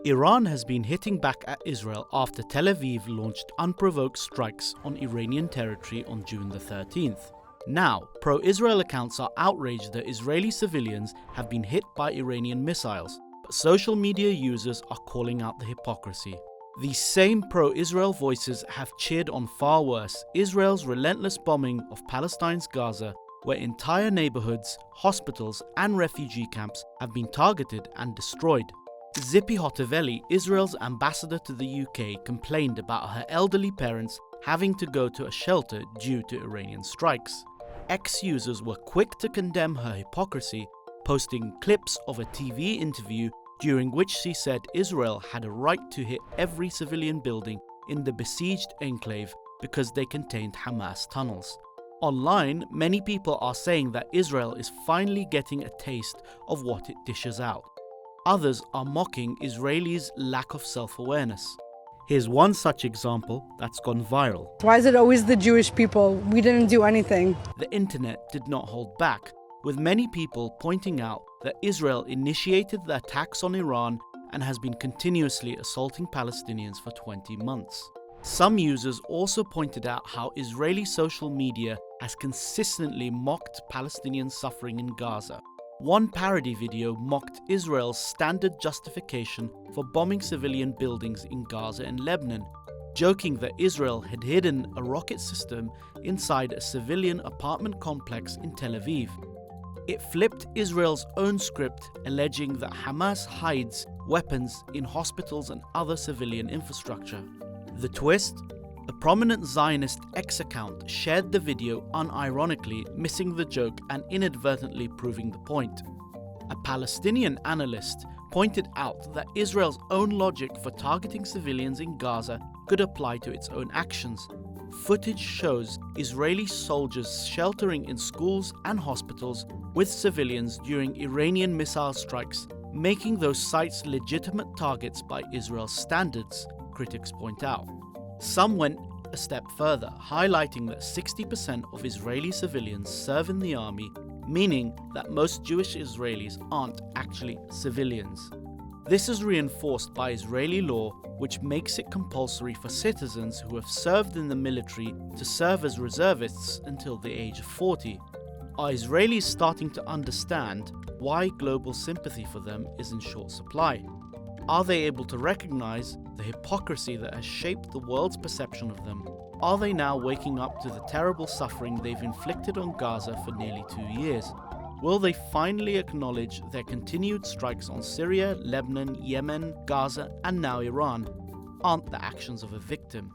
Iran has been hitting back at Israel after Tel Aviv launched unprovoked strikes on Iranian territory on June the 13th. Now, pro-Israel accounts are outraged that Israeli civilians have been hit by Iranian missiles, but social media users are calling out the hypocrisy. These same pro-Israel voices have cheered on far worse Israel's relentless bombing of Palestine's Gaza, where entire neighborhoods, hospitals and refugee camps have been targeted and destroyed. Zippy Hotovely, Israel's ambassador to the UK, complained about her elderly parents having to go to a shelter due to Iranian strikes. Ex-users were quick to condemn her hypocrisy, posting clips of a TV interview during which she said Israel had a right to hit every civilian building in the besieged enclave because they contained Hamas tunnels. Online, many people are saying that Israel is finally getting a taste of what it dishes out. Others are mocking Israelis' lack of self-awareness. Here's one such example that's gone viral. Why is it always the Jewish people? We didn't do anything. The internet did not hold back, with many people pointing out that Israel initiated the attacks on Iran and has been continuously assaulting Palestinians for 20 months. Some users also pointed out how Israeli social media has consistently mocked Palestinian suffering in Gaza. One parody video mocked Israel's standard justification for bombing civilian buildings in Gaza and Lebanon, joking that Israel had hidden a rocket system inside a civilian apartment complex in Tel Aviv. It flipped Israel's own script, alleging that Hamas hides weapons in hospitals and other civilian infrastructure. The twist? A prominent Zionist X account shared the video unironically, missing the joke and inadvertently proving the point. A Palestinian analyst pointed out that Israel's own logic for targeting civilians in Gaza could apply to its own actions. Footage shows Israeli soldiers sheltering in schools and hospitals with civilians during Iranian missile strikes, making those sites legitimate targets by Israel's standards, critics point out. Some went a step further, highlighting that 60% of Israeli civilians serve in the army, meaning that most Jewish Israelis aren't actually civilians. This is reinforced by Israeli law, which makes it compulsory for citizens who have served in the military to serve as reservists until the age of 40. Are Israelis starting to understand why global sympathy for them is in short supply? Are they able to recognize the hypocrisy that has shaped the world's perception of them? Are they now waking up to the terrible suffering they've inflicted on Gaza for nearly 2 years? Will they finally acknowledge their continued strikes on Syria, Lebanon, Yemen, Gaza, and now Iran aren't the actions of a victim?